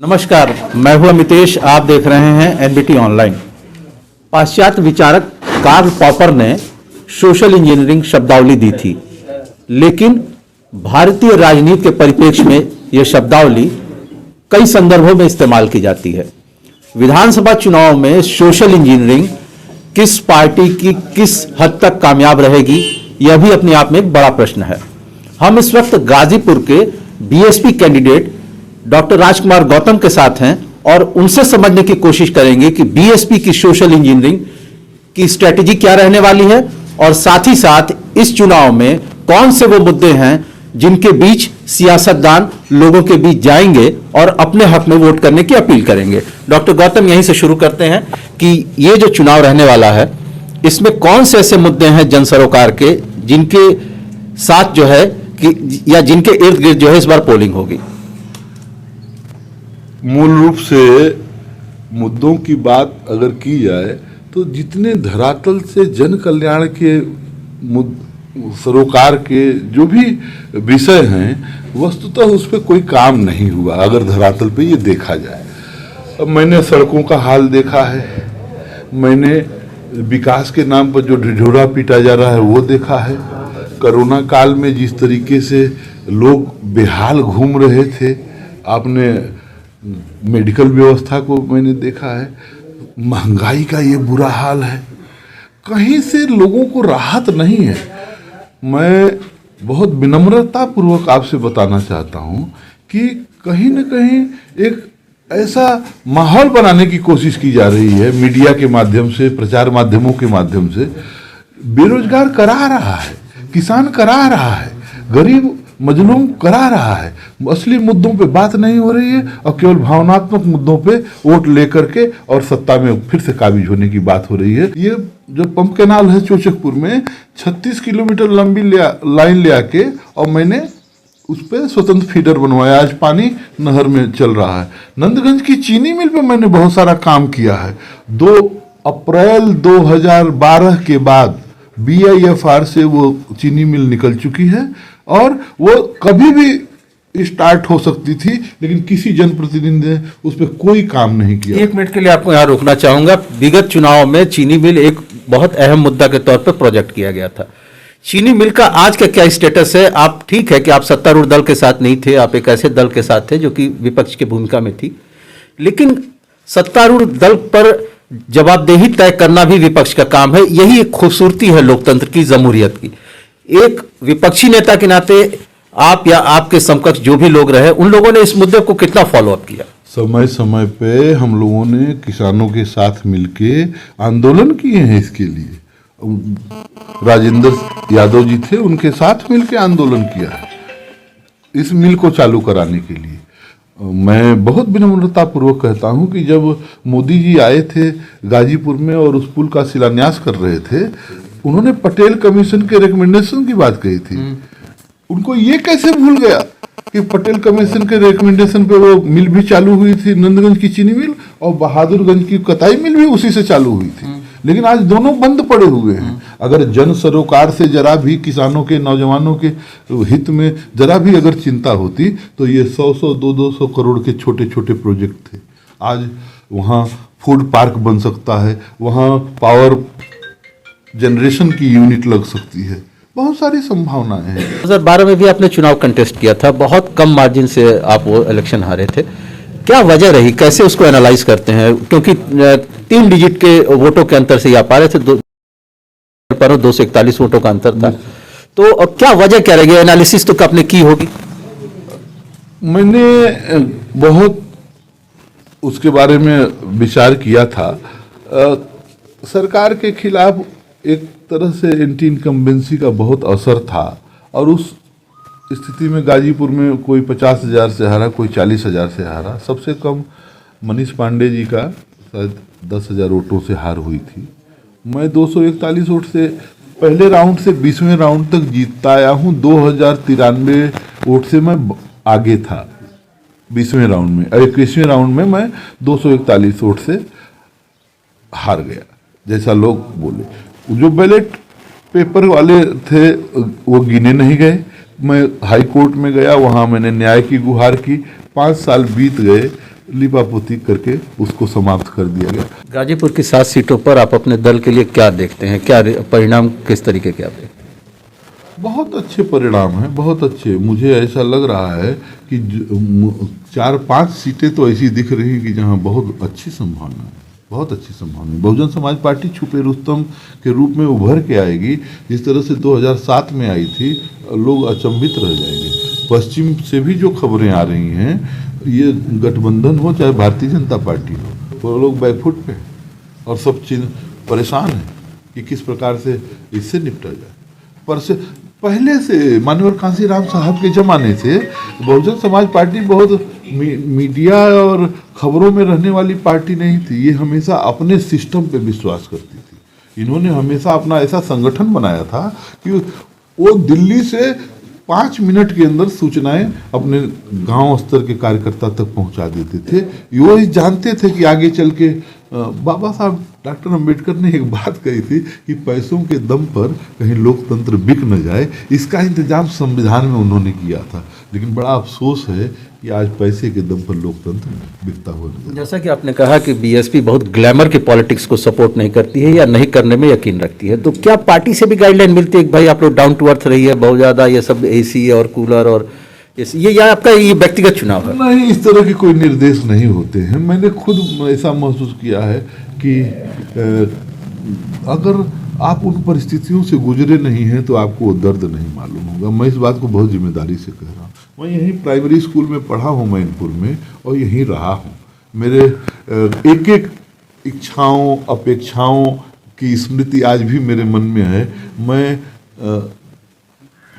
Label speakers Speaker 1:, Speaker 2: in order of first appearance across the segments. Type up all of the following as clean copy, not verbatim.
Speaker 1: नमस्कार, मैं हूं अमितेश। आप देख रहे हैं एनबीटी ऑनलाइन। पाश्चात्य विचारक कार्ल पॉपर ने सोशल इंजीनियरिंग शब्दावली दी थी, लेकिन भारतीय राजनीति के परिप्रेक्ष्य में यह शब्दावली कई संदर्भों में इस्तेमाल की जाती है। विधानसभा चुनाव में सोशल इंजीनियरिंग किस पार्टी की किस हद तक कामयाब रहेगी, यह भी अपने आप में एक बड़ा प्रश्न है। हम इस वक्त गाजीपुर के बीएसपी कैंडिडेट डॉक्टर राजकुमार गौतम के साथ हैं और उनसे समझने की कोशिश करेंगे कि बीएसपी की सोशल इंजीनियरिंग की स्ट्रेटेजी क्या रहने वाली है और साथ ही साथ इस चुनाव में कौन से वो मुद्दे हैं जिनके बीच सियासतदान लोगों के बीच जाएंगे और अपने हक में वोट करने की अपील करेंगे। डॉक्टर गौतम, यहीं से शुरू करते हैं कि ये जो चुनाव रहने वाला है, इसमें कौन से ऐसे मुद्दे हैं जन सरोकार के जिनके साथ जो है कि या जिनके इर्द गिर्द जो है इस बार पोलिंग होगी?
Speaker 2: मूल रूप से मुद्दों की बात अगर की जाए तो जितने धरातल से जन कल्याण के सरोकार के जो भी विषय हैं, वस्तुतः उस पर कोई काम नहीं हुआ अगर धरातल पे ये देखा जाए। अब मैंने सड़कों का हाल देखा है, मैंने विकास के नाम पर जो ढिढोरा पीटा जा रहा है वो देखा है, कोरोना काल में जिस तरीके से लोग बेहाल घूम रहे थे, आपने मेडिकल व्यवस्था को मैंने देखा है, महंगाई का ये बुरा हाल है, कहीं से लोगों को राहत नहीं है। मैं बहुत विनम्रता पूर्वक आपसे बताना चाहता हूँ कि कहीं न कहीं एक ऐसा माहौल बनाने की कोशिश की जा रही है मीडिया के माध्यम से, प्रचार माध्यमों के माध्यम से। बेरोजगार करा रहा है, किसान करा रहा है, गरीब मजलूम करा रहा है, असली मुद्दों पे बात नहीं हो रही है और केवल भावनात्मक मुद्दों पे वोट लेकर के और सत्ता में फिर से काबिज होने की बात हो रही है। ये जो पंप कैनाल है चोचकपुर में 36 किलोमीटर लंबी लाइन ले आके और मैंने उस पर स्वतंत्र फीडर बनवाया, आज पानी नहर में चल रहा है। नंदगंज की चीनी मिल पे मैंने बहुत सारा काम किया है। 2 अप्रैल 2012 के बाद BIFR से वो चीनी मिल निकल चुकी है और वो कभी भी स्टार्ट हो सकती थी, लेकिन किसी जनप्रतिनिधि ने उस पर कोई काम नहीं किया।
Speaker 1: 1 मिनट के लिए आपको यहाँ रोकना चाहूंगा। विगत चुनाव में चीनी मिल एक बहुत अहम मुद्दा के तौर पर प्रोजेक्ट किया गया था। चीनी मिल का आज का क्या स्टेटस है? आप ठीक है कि आप सत्तारूढ़ दल के साथ नहीं थे, आप एक ऐसे दल के साथ थे जो कि विपक्ष की भूमिका में थी, लेकिन सत्तारूढ़ दल पर जवाबदेही तय करना भी विपक्ष का काम है। यही एक खूबसूरती है लोकतंत्र की, जमहूरियत की। एक विपक्षी नेता के नाते आप या आपके समकक्ष जो भी लोग रहे, उन लोगों ने इस मुद्दे को कितना फॉलो अप किया?
Speaker 2: समय समय पे हम लोगों ने किसानों के साथ मिलके आंदोलन किए हैं इसके लिए। राजेंद्र यादव जी थे, उनके साथ मिलके आंदोलन किया है इस मिल को चालू कराने के लिए। मैं बहुत विनम्रता पूर्वक कहता हूं कि जब मोदी जी आए थे गाजीपुर में और उस पुल का शिलान्यास कर रहे थे, उन्होंने पटेल कमीशन के रिकमेंडेशन की बात कही थी। उनको ये कैसे भूल गया कि पटेल कमीशन के रिकमेंडेशन पे वो मिल भी चालू हुई थी, नंदगंज की चीनी मिल, और बहादुरगंज की कताई मिल भी उसी से चालू हुई थी, लेकिन आज दोनों बंद पड़े हुए हैं। अगर जन सरोकार से जरा भी किसानों के, नौजवानों के हित में जरा भी अगर चिंता होती तो ये 100-100, 200 करोड़ के छोटे छोटे प्रोजेक्ट थे। आज वहाँ फूड पार्क बन सकता है, वहाँ पावर जनरेशन की यूनिट लग सकती है, बहुत सारी संभावनाएं हैं।
Speaker 1: 2012 में भी आपने चुनाव कंटेस्ट किया था, बहुत कम मार्जिन से आप वो इलेक्शन हारे थे। क्या वजह रही, कैसे उसको एनालाइज करते हैं? क्योंकि 3 डिजिट के वोटों के अंतर से ही आप आ रहे थे, 241 वोटों का अंतर था, तो क्या वजह क्या रहेगी? एनालिसिस तो आपने की होगी।
Speaker 2: मैंने बहुत उसके बारे में विचार किया था। सरकार के खिलाफ एक तरह से एंटी इनकम्बेंसी का बहुत असर था और उस स्थिति में गाजीपुर में कोई 50,000 से हारा, कोई 40,000 से हारा। सबसे कम मनीष पांडे जी का शायद 10,000 वोटों से हार हुई थी। मैं 241 वोट से पहले राउंड से 20वें राउंड तक जीतता आया हूँ। 2093 वोट से मैं आगे था 20वें राउंड में, और 21वें राउंड में मैं 241 वोट से हार गया, जैसा लोग बोले। जो बैलेट पेपर वाले थे वो गिने नहीं गए। मैं हाई कोर्ट में गया, वहाँ मैंने न्याय की गुहार की। 5 साल बीत गए, लिपापोती करके उसको समाप्त कर दिया गया।
Speaker 1: गाजीपुर की 7 सीटों पर आप अपने दल के लिए क्या देखते हैं, क्या परिणाम किस तरीके के आप देखते हैं?
Speaker 2: बहुत अच्छे परिणाम हैं, बहुत अच्छे। मुझे ऐसा लग रहा है कि 4-5 सीटें तो ऐसी दिख रही हैं कि जहां बहुत अच्छी संभावना है, बहुत अच्छी संभावना है। बहुजन समाज पार्टी छुपे रुस्तम के रूप में उभर के आएगी, जिस तरह से 2007 में आई थी, लोग अचंभित रह जाएंगे। पश्चिम से भी जो खबरें आ रही हैं, ये गठबंधन हो चाहे भारतीय जनता पार्टी हो, वो लोग बैकफुट पे और सब चीज परेशान है कि किस प्रकार से इससे निपटा जाए। पर से पहले से माननीय कांशीराम साहब के जमाने से बहुजन समाज पार्टी बहुत मीडिया और खबरों में रहने वाली पार्टी नहीं थी। ये हमेशा अपने सिस्टम पे विश्वास करती थी। इन्होंने हमेशा अपना ऐसा संगठन बनाया था कि वो दिल्ली से 5 मिनट के अंदर सूचनाएं अपने गांव स्तर के कार्यकर्ता तक पहुंचा देते थे। वो जानते थे कि आगे चल के बाबा साहब डॉक्टर अंबेडकर ने एक बात कही थी कि पैसों के दम पर कहीं लोकतंत्र बिक न जाए, इसका इंतजाम संविधान में उन्होंने किया था। लेकिन बड़ा अफसोस है कि आज पैसे के दम पर लोकतंत्र बिकता हुआ नजर।
Speaker 1: जैसा कि आपने कहा कि बीएसपी बहुत ग्लैमर की पॉलिटिक्स को सपोर्ट नहीं करती है या नहीं करने में यकीन रखती है, तो क्या पार्टी से भी गाइडलाइन मिलती है कि भाई आप लोग डाउन टू अर्थ रही है, बहुत ज़्यादा ये सब एसी और कूलर और ये या आपका ये व्यक्तिगत चुनाव है?
Speaker 2: नहीं, इस तरह के कोई निर्देश नहीं होते हैं। मैंने खुद ऐसा महसूस किया है कि अगर आप उन परिस्थितियों से गुजरे नहीं हैं तो आपको वो दर्द नहीं मालूम होगा। मैं इस बात को बहुत जिम्मेदारी से कह रहा हूँ। मैं यहीं प्राइमरी स्कूल में पढ़ा हूँ मैनपुर में, और यहीं रहा हूँ। मेरे एक एक इच्छाओं अपेक्षाओं की स्मृति आज भी मेरे मन में है। मैं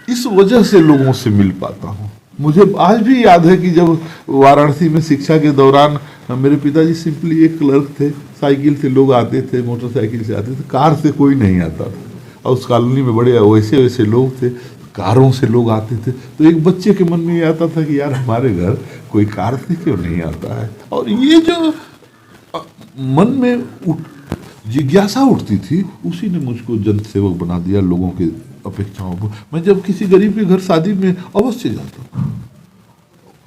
Speaker 2: इस वजह से लोगों से मिल पाता हूँ। मुझे आज भी याद है कि जब वाराणसी में शिक्षा के दौरान मेरे पिताजी सिंपली एक क्लर्क थे, साइकिल से लोग आते थे, मोटरसाइकिल से आते थे, कार से कोई नहीं आता था। और उस कॉलोनी में बड़े वैसे वैसे लोग थे, कारों से लोग आते थे। तो एक बच्चे के मन में ये आता था कि यार हमारे घर कोई कार से क्यों नहीं आता है। और ये जो मन में जिज्ञासा उठती थी, उसी ने मुझको जनसेवक बना दिया लोगों के अपेक्षाओं को। मैं जब किसी गरीब के घर शादी में अवश्य जाता,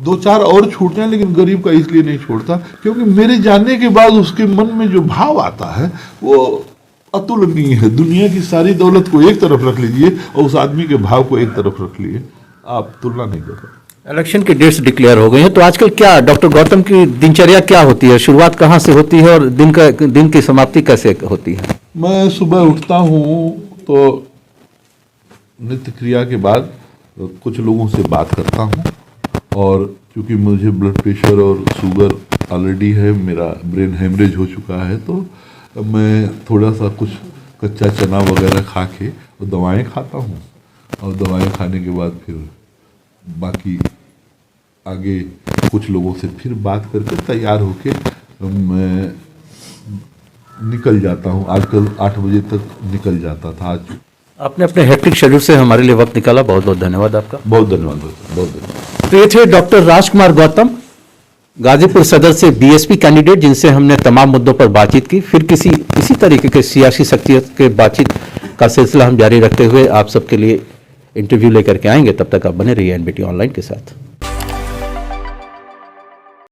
Speaker 2: 2-4 और छूट जाए, लेकिन गरीब का इसलिए नहीं छोड़ता क्योंकि मेरे जाने के बाद उसके मन में जो भाव आता है वो अतुलनीय है। दुनिया की सारी दौलत को एक तरफ रख लीजिए और उस आदमी के भाव को एक तरफ रख लिए, आप तुलना नहीं कर सकते।
Speaker 1: इलेक्शन की डेट्स डिक्लेयर हो गई हैं, तो आजकल क्या डॉक्टर गौतम की दिनचर्या क्या होती है? शुरुआत कहाँ से होती है और दिन की समाप्ति कैसे होती है?
Speaker 2: मैं सुबह उठता हूँ तो नित्य क्रिया के बाद कुछ लोगों से बात करता हूँ, और क्योंकि मुझे ब्लड प्रेशर और शुगर ऑलरेडी है, मेरा ब्रेन हेमरेज हो चुका है, तो मैं थोड़ा सा कुछ कच्चा चना वगैरह खा के और दवाएं खाता हूँ। और दवाएं खाने के बाद फिर बाकी आगे कुछ लोगों से फिर बात करके तैयार होके मैं निकल जाता हूँ। आजकल 8 बजे तक निकल जाता था। आज
Speaker 1: आपने अपने हेक्टिक शेड्यूल से हमारे लिए वक्त निकाला, बहुत बहुत धन्यवाद आपका।
Speaker 2: बहुत धन्यवाद, बहुत धन्यवाद।
Speaker 1: तो ये थे डॉक्टर राजकुमार गौतम, गाजीपुर सदर से बीएसपी कैंडिडेट, जिनसे हमने तमाम मुद्दों पर बातचीत की। फिर इसी तरीके के सियासी शख्सियत के बातचीत का सिलसिला हम जारी रखते हुए आप सबके लिए इंटरव्यू लेकर के आएंगे। तब तक आप बने रहिए एनबीटी ऑनलाइन के साथ।